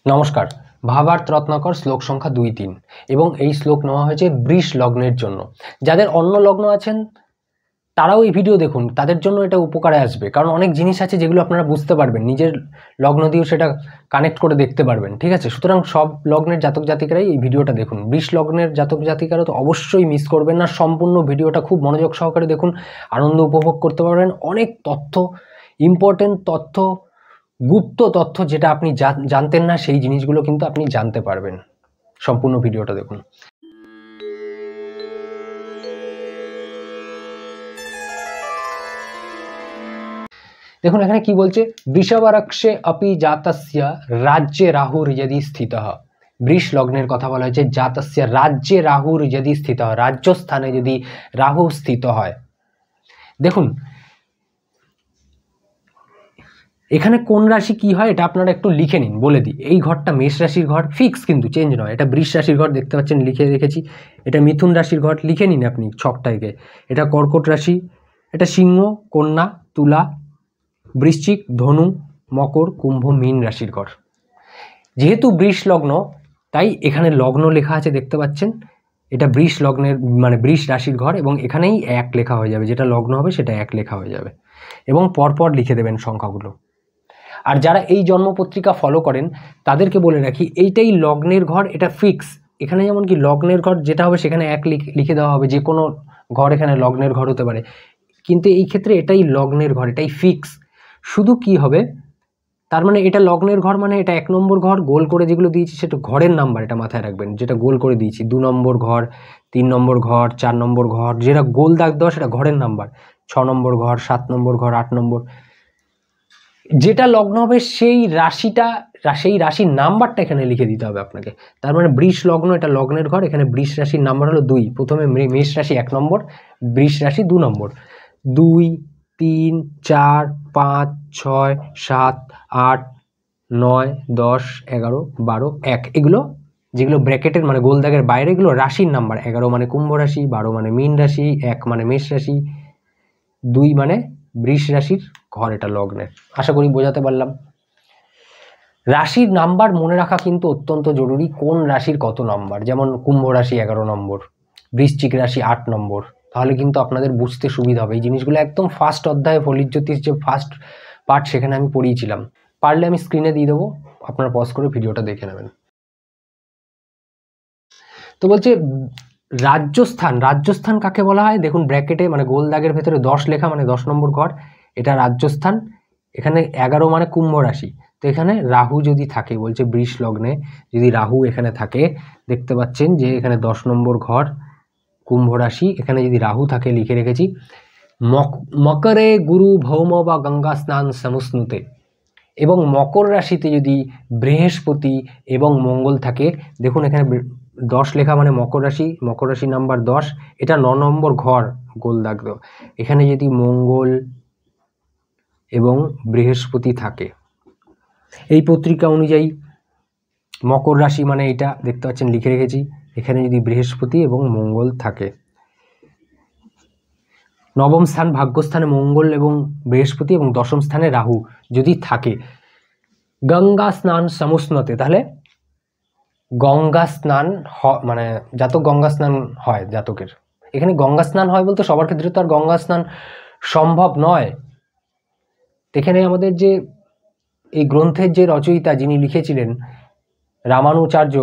নমস্কার। ভাবার্থ রত্নাকর শ্লোক সংখ্যা 2-3 এবং এই শ্লোক নেওয়া হয়েছে বৃষ লগ্নের জন্য। যাদের অন্য লগ্ন আছেন তারাও এই ভিডিও দেখুন, তাদের জন্য এটা উপকারে আসবে। কারণ অনেক জিনিস আছে যেগুলো আপনারা বুঝতে পারবেন, নিজের লগ্ন দিয়েও সেটা কানেক্ট করে দেখতে পারবেন, ঠিক আছে? সুতরাং সব লগ্নের জাতক জাতিকারাই এই ভিডিওটা দেখুন। বৃষ লগ্নের জাতক জাতিকারা তো অবশ্যই মিস করবেন না, সম্পূর্ণ ভিডিওটা খুব মনোযোগ সহকারে দেখুন, আনন্দ উপভোগ করতে পারবেন। অনেক তথ্য, ইম্পর্টেন্ট তথ্য, গুপ্ত তথ্য যেটা আপনি জানতেন না, সেই জিনিসগুলো কিন্তু আপনি জানতে পারবেন। সম্পূর্ণ ভিডিওটা দেখুন। দেখুন এখানে কি বলছে, বৃষভরাক্ষে অপি জাতস্য রাজ্যে রাহুর যদি স্থিতঃ। বৃষ লগ্নের কথা বলা হয়েছে, জাতস্য রাজ্যে রাহুর যদি স্থিতঃ, রাজ্যস্থানে যদি রাহু স্থিত হয়। দেখুন এখানে কোন রাশি কি হয় এটা আপনারা একটু লিখে নিন, বলে দিই। এই ঘরটা মেষ রাশির ঘর, ফিক্স কিন্তু চেঞ্জ নয়। এটা বৃষ রাশির ঘর, দেখতে পাচ্ছেন লিখে রেখেছি। এটা মিথুন রাশির ঘর, লিখে নিন আপনি ছকটাকে। এটা কর্কট রাশি, এটা সিংহ, কন্যা, তুলা, বৃশ্চিক, ধনু, মকর, কুম্ভ, মীন রাশির ঘর। যেহেতু বৃষ লগ্ন তাই এখানে লগ্ন লেখা আছে, দেখতে পাচ্ছেন। এটা বৃষ লগ্নের মানে বৃষ রাশির ঘর, এবং এখানেই 1 লেখা হয়ে যাবে। যেটা লগ্ন হবে সেটা 1 লেখা হয়ে যাবে, এবং পরপর লিখে দেবেন সংখ্যাগুলো। আর যারা এই জন্মপত্রিকা ফলো করেন তাদেরকে বলে রাখি, এইটাই লগ্নের ঘর, এটা ফিক্স। এখানে যেমন কি লগ্নের ঘর যেটা হবে সেখানে 1 লিখে দেওয়া হবে, যে কোনো ঘর এখানে লগ্নের ঘর হতে পারে, কিন্তু এই ক্ষেত্রে এটাই লগ্নের ঘর, এটাই ফিক্স। শুধু কি হবে, তার মানে এটা লগ্নের ঘর মানে এটা 1 নম্বর ঘর, গোল করে যেগুলো দিয়েছি সেটা ঘরের নাম্বার, এটা মাথায় রাখবেন। যেটা গোল করে দিয়েছি 2 নম্বর ঘর, 3 নম্বর ঘর, 4 নম্বর ঘর, যেটা গোল দাগ দেওয়া সেটা ঘরের নাম্বার। 6 নম্বর ঘর, 7 নম্বর ঘর, 8 নম্বর, যেটা লগ্ন হবে সেই রাশিটা, সেই রাশির নাম্বারটা এখানে লিখে দিতে হবে আপনাকে। তার মানে বৃষ লগ্ন, এটা লগ্নের ঘর, এখানে বৃষ রাশির নাম্বার হলো 2। প্রথমে মেষ রাশি 1 নম্বর, বৃষ রাশি 2 নম্বর। 2, 3, 4, 5, 6, 7, 8, 9, 10, 11, 12, 1, এগুলো যেগুলো ব্র্যাকেটের মানে গোল দাগের বাইরে, এগুলো রাশির নাম্বার। 11 মানে কুম্ভ রাশি, 12 মানে মীন রাশি, 1 মানে মেষ রাশি, 2 মানে বৃষ রাশির ঘর, এটা লগ্নের। আশা করি বোঝাতে পারলাম। রাশির নাম্বার মনে রাখা কিন্তু অত্যন্ত জরুরি, কোন রাশির কত নাম্বার। যেমন কুম্ভ রাশি 11 নম্বর, বৃশ্চিক রাশি 8 নম্বর, তাহলে কিন্তু আপনাদের বুঝতে সুবিধা হবে। এই জিনিসগুলো একদম ফার্স্ট অধ্যায়ে ফলিত জ্যোতিষ যে ফার্স্ট পার্ট সেখানে আমি পড়িয়েছিলাম, পারলে আমি স্ক্রিনে দিয়ে দেবো, আপনারা পজ করে ভিডিওটা দেখে নেবেন। তো বলছে রাজ্যস্থান, রাজ্যস্থান কাকে বলা হয় দেখুন, ব্র্যাকেটে মানে গোল দাগের ভেতরে 10 লেখা মানে 10 নম্বর ঘর, এটা রাজ্যস্থান। এখানে 11 মানে কুম্ভ রাশি, তো এখানে রাহু যদি থাকে, বলছে বৃষ লগ্নে যদি রাহু এখানে থাকে, দেখতে পাচ্ছেন যে এখানে 10 নম্বর ঘর কুম্ভ রাশি, এখানে যদি রাহু থাকে লিখে রেখেছি। মকরে গুরু ভৌম বা গঙ্গা স্নান সমুস্নুতে, এবং মকর রাশিতে যদি বৃহস্পতি এবং মঙ্গল থাকে, দেখুন এখানে 10 লেখা মানে মকর রাশি, মকর রাশি নাম্বার 10, এটা 9 নম্বর ঘর গোল দাগ দাও। এখানে যদি মঙ্গল এবং বৃহস্পতি থাকে, এই পত্রিকা অনুযায়ী মকর রাশি মানে এটা দেখতে পাচ্ছেন লিখে রেখেছি, এখানে যদি বৃহস্পতি এবং মঙ্গল থাকে, নবম স্থান ভাগ্যস্থানে মঙ্গল এবং বৃহস্পতি, এবং 10ম স্থানে রাহু যদি থাকে, গঙ্গা স্নান সমুস্নতে, তাহলে গঙ্গা স্নান মানে জাতক গঙ্গা স্নান হয় জাতকের। এখানে গঙ্গা স্নান হয় বলতে সবার ক্ষেত্রে তো আর গঙ্গা স্নান সম্ভব নয়। এখানে আমাদের যে এই গ্রন্থের যে রচয়িতা যিনি লিখেছিলেন রামানুচার্য,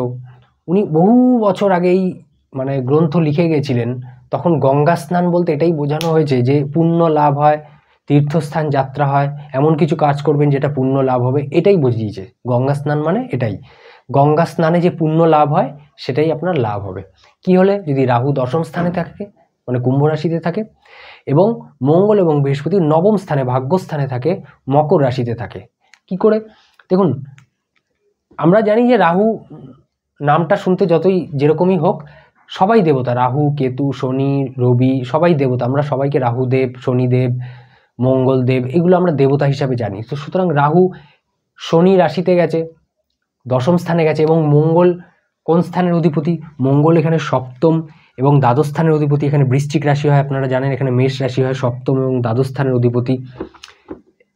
উনি বহু বছর আগেই মানে গ্রন্থ লিখে গেছিলেন। তখন গঙ্গা স্নান বলতে এটাই বোঝানো হয়েছে যে পুণ্য লাভ হয়, তীর্থস্থান যাত্রা হয়, এমন কিছু কাজ করবেন যেটা পুণ্য লাভ হবে, এটাই বুঝিয়েছে গঙ্গা স্নান মানে এটাই। গঙ্গা স্নানে যে পুণ্য লাভ হয় সেটাই আপনার লাভ হবে। কি হলে, যদি রাহু 10ম স্থানে থাকে মানে কুম্ভ রাশিতে থাকে, এবং মঙ্গল এবং বৃহস্পতি 9ম স্থানে ভাগ্যস্থানে থাকে, মকর রাশিতে থাকে। কি করে দেখুন, আমরা জানি যে রাহু নামটা শুনতে যতই যেরকমই হোক, সবাই দেবতা, রাহু, কেতু, শনি, রবি, সবাই দেবতা। আমরা সবাইকে রাহুদেব, শনিদেব, মঙ্গলদেব এগুলো আমরা দেবতা হিসাবে জানি। তো সুতরাং রাহু শনি রাশিতে গেছে, 10ম স্থানে গেছে, এবং মঙ্গল কোন স্থানের অধিপতি, মঙ্গল এখানে 7ম এবং দ্বাদশ স্থানের অধিপতি। এখানে বৃশ্চিক রাশি হয়, আপনারা জানেন, এখানে মেষ রাশি হয়, 7ম এবং দ্বাদশ স্থানের অধিপতি।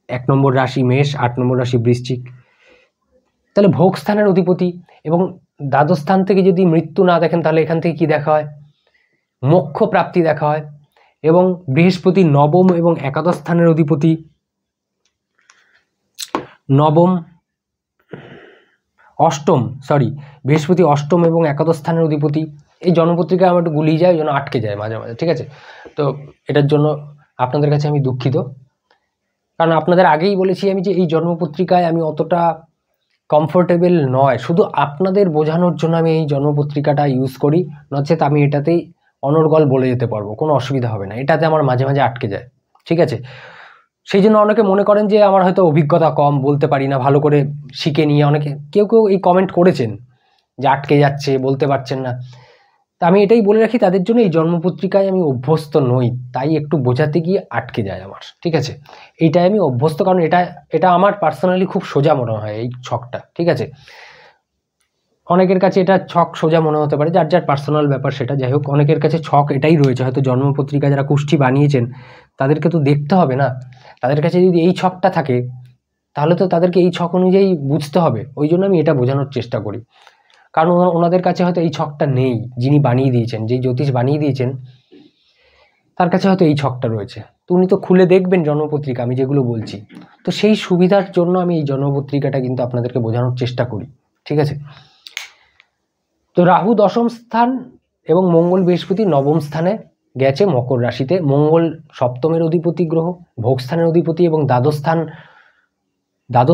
1 নম্বর রাশি মেষ, 8 নম্বর রাশি বৃশ্চিক। তাহলে ভোগ স্থানের অধিপতি, এবং দ্বাদশ স্থান থেকে যদি মৃত্যু না দেখেন তাহলে এখান থেকে কি দেখা হয়, মোক্ষ প্রাপ্তি দেখা হয়। এবং বৃহস্পতি নবম এবং একাদশ স্থানের অধিপতি, বৃহস্পতি অষ্টম এবং একাদশ স্থানের অধিপতি। এই জন্মপত্রিকা আমার একটু গুলিয়ে যায়, ওই জন্য আটকে যায় মাঝে মাঝে, ঠিক আছে। তো এটার জন্য আপনাদের কাছে আমি দুঃখিত, কারণ আপনাদের আগেই বলেছি আমি যে এই জন্মপত্রিকায় আমি অতটা কমফোর্টেবল নয়, শুধু আপনাদের বোঝানোর জন্য আমি এই জন্মপত্রিকাটা ইউজ করি, নচেত আমি এটাতেই অনর্গল বলে যেতে পারবো, কোনো অসুবিধা হবে না, এটাতে আমার মাঝে মাঝে আটকে যায়, ঠিক আছে। সেই জন্য অনেকে মনে করেন যে আমার হয়তো অভিজ্ঞতা কম, বলতে পারি না ভালো করে শিখে নিয়ে, অনেকে কেউ এই কমেন্ট করেছেন যে আটকে যাচ্ছে, বলতে পারছেন না। তা আমি এটাই বলে রাখি তাদের জন্য, এই জন্মপত্রিকায় আমি অভ্যস্ত নই, তাই একটু বোঝাতে গিয়ে আটকে যায় আমার, ঠিক আছে। এইটাই আমি অভ্যস্ত, কারণ এটা আমার পার্সোনালি খুব সোজা মনে হয় এই ছকটা, ঠিক আছে। অনেকের কাছে এটা ছক সোজা মনে হতে পারে, যার যার পার্সোনাল ব্যাপার সেটা, যাই হোক অনেকের কাছে ছক এটাই রয়েছে, হয়তো জন্মপত্রিকা যারা কুষ্ঠি বানিয়েছেন তাদেরকে তো দেখতে হবে না, তাদের কাছে যদি এই ছকটা থাকে তাহলে তো তাদেরকে এই ছক অনুযায়ী বুঝতে হবে, ওই জন্য আমি এটা বোঝানোর চেষ্টা করি। কারণ ওনাদের কাছে হয়তো এই ছকটা নেই, যিনি বানিয়ে দিয়েছেন, যেই জ্যোতিষ বানিয়ে দিয়েছেন তার কাছে হয়তো এই ছকটা রয়েছে, তো উনি তো খুলে দেখবেন জন্মপত্রিকা আমি যেগুলো বলছি, তো সেই সুবিধার জন্য আমি এই জন্মপত্রিকাটা কিন্তু আপনাদেরকে বোঝানোর চেষ্টা করি, ঠিক আছে। তো রাহু দশম স্থান এবং মঙ্গল বৃহস্পতি নবম স্থানে গেছে মকর রাশিতে। মঙ্গল সপ্তমের অধিপতি গ্রহ, ভোগ স্থানের অধিপতি, এবং দ্বাদশ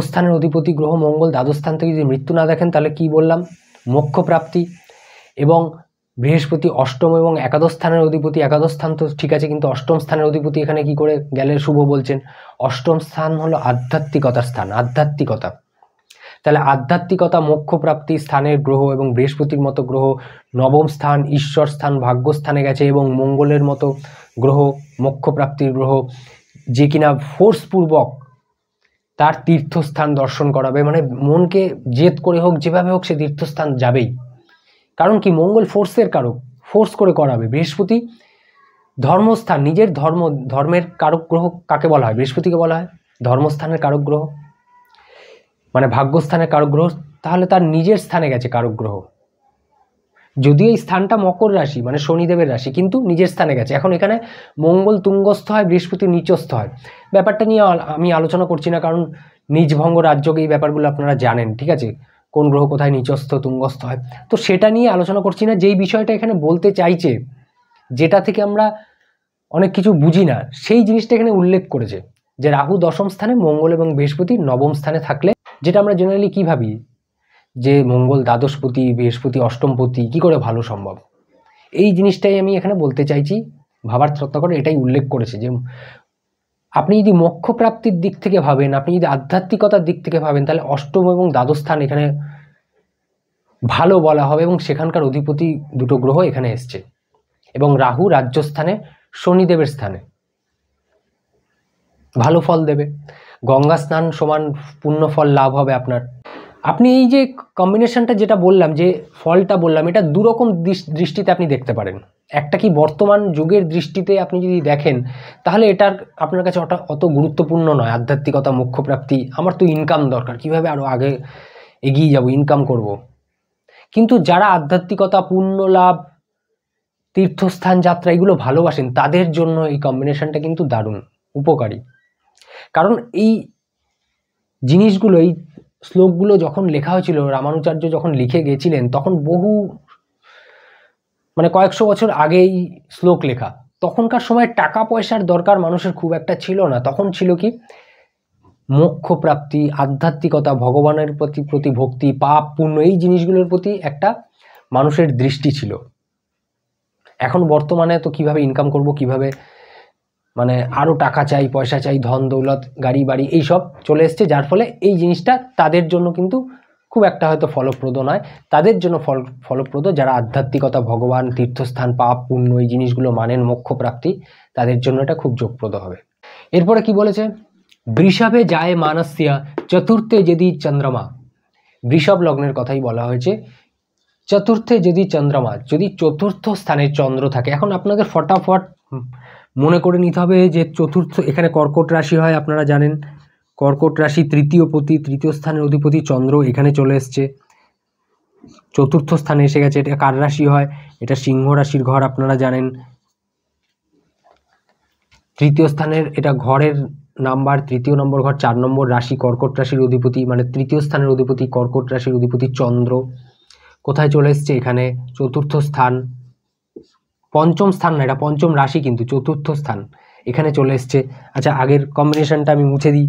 স্থানের অধিপতি গ্রহ মঙ্গল। দ্বাদশ স্থান থেকে যদি মৃত্যু না দেখেন তাহলে কি বললাম, মোক্ষ প্রাপ্তি। এবং বৃহস্পতি অষ্টম এবং একাদশ স্থানের অধিপতি, একাদশ স্থান তো ঠিক আছে, কিন্তু অষ্টম স্থানের অধিপতি এখানে কি করে গেলে শুভ বলছেন, অষ্টম স্থান হলো আধ্যাত্মিকতার স্থান, আধ্যাত্মিকতা, তাহলে আধ্যাত্মিকতা মোক্ষ প্রাপ্তি স্থানের গ্রহ, এবং বৃহস্পতির মতো গ্রহ নবম স্থান ঈশ্বর স্থান ভাগ্যস্থানে গেছে, এবং মঙ্গলের মতো গ্রহ মোক্ষ প্রাপ্তির গ্রহ, যে কিনা ফোর্সপূর্বক তার তীর্থস্থান দর্শন করাবে, মানে মনকে জেদ করে হোক যেভাবে হোক সে তীর্থস্থান যাবেই, কারণ কি মঙ্গল ফোর্সের কারক, ফোর্স করে করাবে। বৃহস্পতি ধর্মস্থান, নিজের ধর্মের কারক গ্রহ কাকে বলা হয়, বৃহস্পতিকে বলা হয় ধর্মস্থানের কারক গ্রহ, মানে ভাগ্যস্থানের কারক গ্রহ, তাহলে তার নিজের স্থানে গেছে কারক গ্রহ, যদিও এই স্থানটা মকর রাশি মানে শনিদেবের রাশি, কিন্তু নিজের স্থানে গেছে। এখন এখানে মঙ্গল তুঙ্গস্থ হয়, বৃহস্পতি নিচস্থ হয়, ব্যাপারটা নিয়ে আমি আলোচনা করছি না, কারণ নিজভঙ্গ রাজযোগ এই ব্যাপারগুলো আপনারা জানেন, ঠিক আছে, কোন গ্রহ কোথায় নিচস্থ তুঙ্গস্থ হয়, তো সেটা নিয়ে আলোচনা করছি না। যেই বিষয়টা এখানে বলতে চাইছে, যেটা থেকে আমরা অনেক কিছু বুঝি না, সেই জিনিসটা এখানে উল্লেখ করেছে যে রাহু দশম স্থানে, মঙ্গল এবং বৃহস্পতি নবম স্থানে থাকলে, যেটা আমরা জেনারেলি কি ভাবি যে মঙ্গল দ্বাদশপতি বৃহস্পতি অষ্টমপতি, কি করে ভালো সম্ভব, এই জিনিসটাই আমি এখানে বলতে চাইছি, ভাবার চেষ্টা করে এটাই উল্লেখ করেছে যে আপনি যদি মোক্ষ প্রাপ্তির দিক থেকে ভাবেন, আপনি যদি আধ্যাত্মিকতার দিক থেকে ভাবেন, তাহলে অষ্টম এবং দ্বাদশ স্থান এখানে ভালো বলা হবে, এবং সেখানকার অধিপতি দুটো গ্রহ এখানে এসছে, এবং রাহু রাজ্যস্থানে শনিদেবের স্থানে ভালো ফল দেবে, গঙ্গা স্নান সমান পূর্ণ ফল লাভ হবে আপনার। আপনি এই যে কম্বিনেশনটা যেটা বললাম, যে ফলটা বললাম, এটা দুরকম দৃষ্টিতে আপনি দেখতে পারেন। একটা কি বর্তমান যুগের দৃষ্টিতে আপনি যদি দেখেন তাহলে এটার আপনার কাছে অত গুরুত্বপূর্ণ নয়, আধ্যাত্মিকতা মোক্ষ প্রাপ্তি, আমার তো ইনকাম দরকার, কিভাবে আরো আগে এগিয়ে যাব, ইনকাম করব। কিন্তু যারা আধ্যাত্মিকতা, পুণ্য লাভ, তীর্থস্থান যাত্রা এগুলো ভালোবাসেন, তাদের জন্য এই কম্বিনেশনটা কিন্তু দারুণ উপকারী। কারণ এই জিনিসগুলো, এই শ্লোকগুলো যখন লেখা হয়েছিল, রামানুজাচার্য যখন লিখে গেছিলেন, তখন বহু মানে কয়েকশো বছর আগেই শ্লোক লেখা। তখনকার সময় টাকা পয়সার দরকার মানুষের খুব একটা ছিল না, তখন ছিল কি মোক্ষ প্রাপ্তি, আধ্যাত্মিকতা, ভগবানের প্রতি ভক্তি, পাপ পুণ্য, এই জিনিসগুলোর প্রতি একটা মানুষের দৃষ্টি ছিল। এখন বর্তমানে তো কিভাবে ইনকাম করব, কিভাবে মানে আরো টাকা চাই, পয়সা চাই, ধন দৌলত, গাড়ি বাড়ি, এইসব চলে এসছে, যার ফলে এই জিনিসটা তাদের জন্য কিন্তু খুব একটা হয়তো ফলপ্রদ নয়। তাদের জন্য ফলপ্রদ যারা আধ্যাত্মিকতা, ভগবান, তীর্থস্থান, পাপ পুণ্য এই জিনিসগুলো মানেন, মোক্ষ প্রাপ্তি, তাদের জন্য এটা খুব যোগপ্রদ হবে। এরপরে কি বলেছে, বৃষভে যায় মানস্যা চতুর্থে যদি চন্দ্রমা, বৃষভ লগ্নের কথাই বলা হয়েছে। চতুর্থে যদি চন্দ্রমা, যদি চতুর্থ স্থানে চন্দ্র থাকে, এখন আপনাদের ফটাফট মনে করে নিতে হবে যে চতুর্থ, এখানে কর্কট রাশি হয়, আপনারা জানেন কর্কট রাশি তৃতীয় পতি, তৃতীয় স্থানের অধিপতি চন্দ্র এখানে চলে এসছে, চতুর্থ স্থানে এসে গেছে। এটা কার রাশি হয়? এটা সিংহ রাশির ঘর, আপনারা জানেন। তৃতীয় স্থানের এটা ঘরের নাম্বার, তৃতীয় নম্বর ঘর, 4 নম্বর রাশি, কর্কট রাশির অধিপতি, মানে তৃতীয় স্থানের অধিপতি কর্কট রাশির অধিপতি চন্দ্র কোথায় চলে এসছে? এখানে চতুর্থ স্থান, পঞ্চম স্থান না, এটা পঞ্চম রাশি কিন্তু চতুর্থ স্থান এখানে চলে এসছে। আচ্ছা, আগের কম্বিনেশনটা আমি মুছে দিই।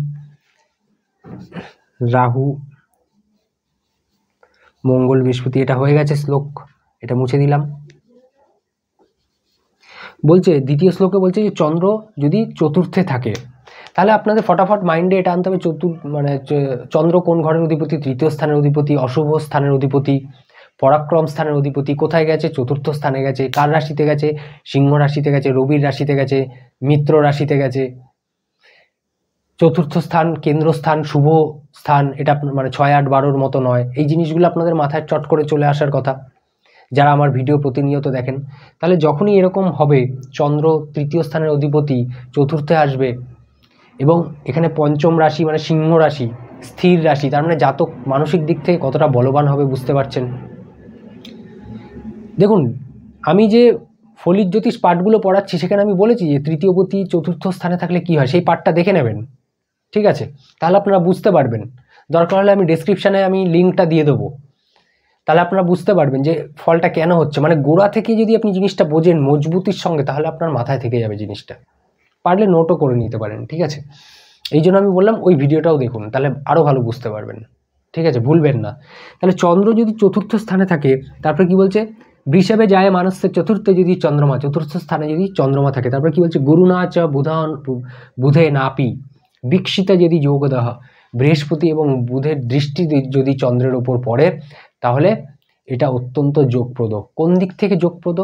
রাহু মঙ্গল বৃহস্পতি, এটা হয়ে গেছে শ্লোক, এটা মুছে দিলাম। বলছে দ্বিতীয় শ্লোকে বলছে যে চন্দ্র যদি চতুর্থে থাকে, তাহলে আপনাদের ফটাফট মাইন্ডে এটা আনতে হবে চন্দ্র কোন ঘরের অধিপতি? তৃতীয় স্থানের অধিপতি, অশুভ স্থানের অধিপতি, পরাক্রম স্থানের অধিপতি। কোথায় গেছে? চতুর্থ স্থানে গেছে। কার রাশিতে গেছে? সিংহ রাশিতে গেছে, রবির রাশিতে গেছে, মিত্র রাশিতে গেছে। চতুর্থ স্থান কেন্দ্রস্থান, শুভ স্থান, এটা মানে 6, 8, 12 মতো নয়। এই জিনিসগুলো আপনাদের মাথায় চট করে চলে আসার কথা যারা আমার ভিডিও প্রতিনিয়ত দেখেন। তাহলে যখনই এরকম হবে, চন্দ্র তৃতীয় স্থানের অধিপতি চতুর্থে আসবে এবং এখানে পঞ্চম রাশি মানে সিংহ রাশি, স্থির রাশি, তার মানে জাতক মানসিক দিক থেকে কতটা বলবান হবে বুঝতে পারছেন। দেখুন, আমি যে ফলিত জ্যোতিষ পাঠগুলো পড়াচ্ছি সেখানে আমি বলেছি যে তৃতীয় পতি চতুর্থ স্থানে থাকলে কি হয়, সেই পাঠটা দেখে নেবেন, ঠিক আছে? তাহলে আপনারা বুঝতে পারবেন। দরকার হলে আমি ডেসক্রিপশানে আমি লিঙ্কটা দিয়ে দেবো, তাহলে আপনারা বুঝতে পারবেন যে ফলটা কেন হচ্ছে। মানে গোড়া থেকে যদি আপনি জিনিসটা বোঝেন মজবুতির সঙ্গে, তাহলে আপনার মাথায় থেকে যাবে জিনিসটা। পারলে নোটও করে নিতে পারেন, ঠিক আছে? এই জন্য আমি বললাম ওই ভিডিওটাও দেখুন, তাহলে আরও ভালো বুঝতে পারবেন, ঠিক আছে? ভুলবেন না। তাহলে চন্দ্র যদি চতুর্থ স্থানে থাকে, তারপরে কি বলছে? বৃষভে যায় মানসের চতুর্থে যদি চন্দ্রমা, চতুর্থ স্থানে যদি চন্দ্রমা থাকে, তারপরে কি বলছে? গুরুনা চ বুধে নাপি বিকশিতা যদি যোগদাহ, বৃহস্পতি এবং বুধের দৃষ্টি যদি চন্দ্রের ওপর পড়ে, তাহলে এটা অত্যন্ত যোগপ্রদ। কোন দিক থেকে যোগপ্রদ?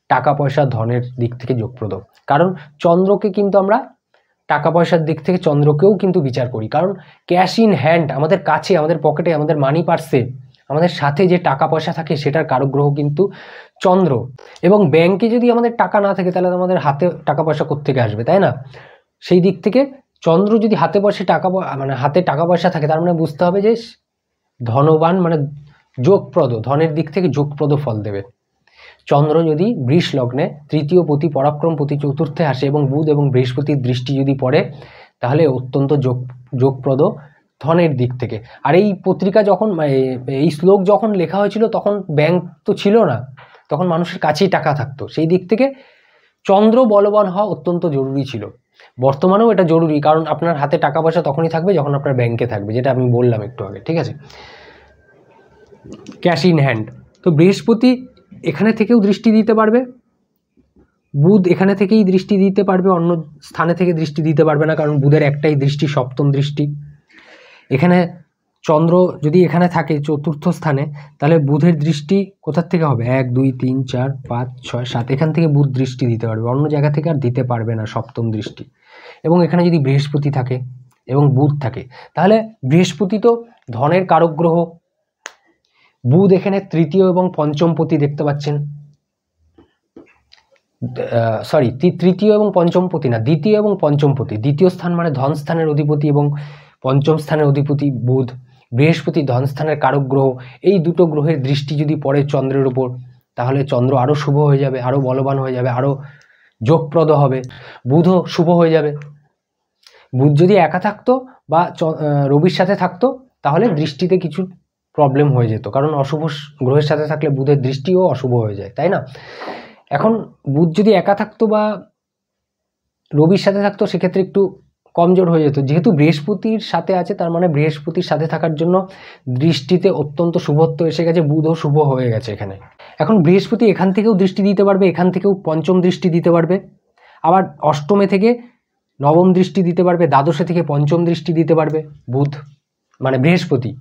টাকা পয়সা ধনের দিক থেকে যোগপ্রদ। কারণ চন্দ্রকে কিন্তু আমরা টাকা পয়সার দিক থেকে চন্দ্রকেও কিন্তু বিচার করি, কারণ ক্যাশ ইন হ্যান্ড, আমাদের কাছে, আমাদের পকেটে, আমাদের মানি পার্সে, আমাদের সাথে যে টাকা পয়সা থাকে সেটার কারক গ্রহ কিন্তু চন্দ্র। এবং ব্যাংকে যদি আমাদের টাকা না থাকে, তাহলে আমাদের হাতে টাকা পয়সা কোত্থেকে আসবে, তাই না? সেই দিক থেকে চন্দ্র যদি হাতে হাতে টাকা পয়সা থাকে, তার মানে বুঝতে হবে যে ধনবান, মানে যোগপ্রদ, ধনের দিক থেকে যোগপ্রদ ফল দেবে। চন্দ্র যদি বৃষ লগ্নে তৃতীয় পতি পরাক্রম পতি চতুর্থে আসে এবং বুধ এবং বৃহস্পতির দৃষ্টি যদি পড়ে, তাহলে অত্যন্ত যোগপ্রদ ধনের দিক থেকে। আর এই পত্রিকা যখন, এই শ্লোক যখন লেখা হয়েছিল, তখন ব্যাংক তো ছিল না, তখন মানুষের কাছেই টাকা থাকতো। সেই দিক থেকে চন্দ্র বলবান হওয়া অত্যন্ত জরুরি ছিল। বর্তমানেও এটা জরুরি, কারণ আপনার হাতে টাকা পয়সা তখনই থাকবে যখন আপনার ব্যাংকে থাকবে, যেটা আমি বললাম একটু আগে, ঠিক আছে? Cash in hand. তো বৃহস্পতি এখানে থেকেও দৃষ্টি দিতে পারবে, বুধ এখানে থেকেই দৃষ্টি দিতে পারবে, অন্য স্থানে থেকে দৃষ্টি দিতে পারবে না, কারণ বুধের একটাই দৃষ্টি, সপ্তম দৃষ্টি। এখানে চন্দ্র যদি এখানে থাকে চতুর্থ স্থানে, তাহলে বুধের দৃষ্টি কোথার থেকে হবে? 1, 2, 3, 4, 5, 6, 7, এখান থেকে বুধ দৃষ্টি দিতে পারবে, অন্য জায়গা থেকে আর দিতে পারবে না, সপ্তম দৃষ্টি। এবং এখানে যদি বৃহস্পতি থাকে এবং বুধ থাকে, তাহলে বৃহস্পতি তো ধনের কারক গ্রহ, বুধ এখানে তৃতীয় এবং পঞ্চম পতি দেখতে পাচ্ছেন, তৃতীয় এবং পঞ্চম পতি না, দ্বিতীয় এবং পঞ্চম পতি। দ্বিতীয় স্থান মানে ধন স্থানের অধিপতি এবং পঞ্চম স্থানের অধিপতি বুধ, বৃহস্পতি ধন স্থানের কারক গ্রহ। এই দুটো গ্রহের দৃষ্টি যদি পড়ে চন্দ্রের উপর, তাহলে চন্দ্র আরও শুভ হয়ে যাবে, আরও বলবান হয়ে যাবে, আরও যোগপ্রদ হবে। বুধও শুভ হয়ে যাবে। বুধ যদি একা থাকতো বা রবির সাথে থাকতো, তাহলে দৃষ্টিতে কিছু প্রবলেম হয়ে যেত, কারণ অশুভ গ্রহের সাথে থাকলে বুধের দৃষ্টিও অশুভ হয়ে যায়, তাই না? এখন বুধ যদি একা থাকতো বা রবির সাথে থাকতো, সেক্ষেত্রে একটু কমজোর হয়ে যেত। যেহেতু বৃহস্পতির সাথে আছে, তার মানে বৃহস্পতির সাথে থাকার জন্য দৃষ্টিতে অত্যন্ত শুভত্ব এসে গেছে, বুধও শুভ হয়ে গেছে এখানে। এখন বৃহস্পতি এখান থেকেও দৃষ্টি দিতে পারবে, এখান থেকেও পঞ্চম দৃষ্টি দিতে পারবে, আবার অষ্টমে থেকে নবম দৃষ্টি দিতে পারবে, দ্বাদশে থেকে পঞ্চম দৃষ্টি দিতে পারবে বুধ, মানে বৃহস্পতি।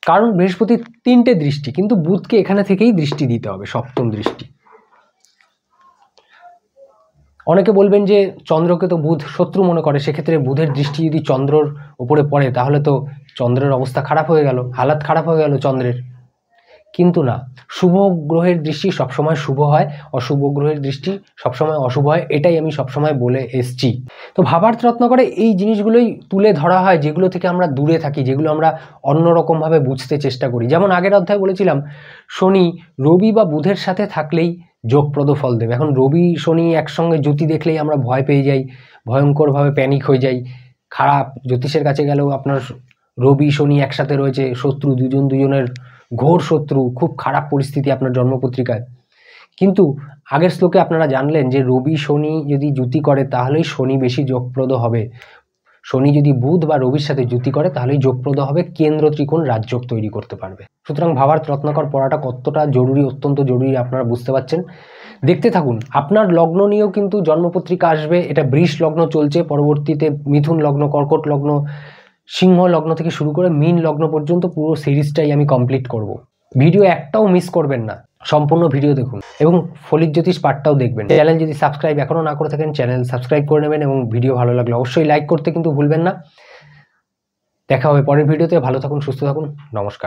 কারণ বৃহস্পতির 3টে দৃষ্টি, কিন্তু বুধকে এখানে থেকেই দৃষ্টি দিতে হবে, সপ্তম দৃষ্টি। অনেকে বলবেন যে চন্দ্রকে তো বুধ শত্রু মনে করে, সেক্ষেত্রে বুধের দৃষ্টি যদি চন্দ্রর উপরে পড়ে, তাহলে তো চন্দ্রের অবস্থা খারাপ হয়ে গেল, হালাত খারাপ হয়ে গেল চন্দ্রের। কিন্তু না, শুভ গ্রহের দৃষ্টি সবসময় শুভ হয়, অশুভ গ্রহের দৃষ্টি সবসময় অশুভ হয়, এটাই আমি সবসময় বলে এসছি। তো ভাবার্থ রত্নাকরে এই জিনিসগুলোই তুলে ধরা হয় যেগুলো থেকে আমরা দূরে থাকি, যেগুলো আমরা অন্যরকমভাবে বুঝতে চেষ্টা করি। যেমন আগের অধ্যায়ে বলেছিলাম শনি রবি বা বুধের সাথে থাকলেই যোগপ্রদ ফল দেবে। এখন রবি শনি একসঙ্গে জ্যোতি দেখলেই আমরা ভয় পেয়ে যাই, ভয়ঙ্করভাবে প্যানিক হয়ে যাই। খারাপ, জ্যোতিষের কাছে গেলেও আপনার রবি শনি একসাথে রয়েছে, শত্রু, দুজনের ঘোর শত্রু, খুব খারাপ পরিস্থিতি আপনার জন্মপত্রিকায়। কিন্তু আগের শ্লোকে আপনারা জানলেন যে রবি শনি যদি যুতি করে তাহলেই শনি বেশি যোগপ্রদ হবে, শনি যদি বুধ বা রবির সাথে যুতি করে তাহলেই যোগপ্রদ হবে, কেন্দ্র ত্রিকোণ রাজযোগ তৈরি করতে পারবে। সুতরাং ভাবার্থ রত্নাকর পড়াটা কতটা জরুরি, অত্যন্ত জরুরি আপনারা বুঝতে পারছেন। দেখতে থাকুন, আপনার লগ্ন নিয়েও কিন্তু জন্মপত্রিকা আসবে। এটা বৃষ লগ্ন চলছে, পরবর্তীতে মিথুন লগ্ন, কর্কট লগ্ন, সিংহ লগ্ন থেকে শুরু করে মীন লগ্ন পর্যন্ত পুরো সিরিজটাই আমি কমপ্লিট করব। ভিডিও একটাও মিস করবেন না, সম্পূর্ণ ভিডিও দেখুন এবং ফলিত জ্যোতিষ পার্টটাও দেখবেন। চ্যানেল যদি সাবস্ক্রাইব এখনো না করে থাকেন চ্যানেল সাবস্ক্রাইব করে নেবেন এবং ভিডিও ভালো লাগলে অবশ্যই লাইক করতে কিন্তু ভুলবেন না। দেখা হবে পরের ভিডিওতে। ভালো থাকুন, সুস্থ থাকুন, নমস্কার।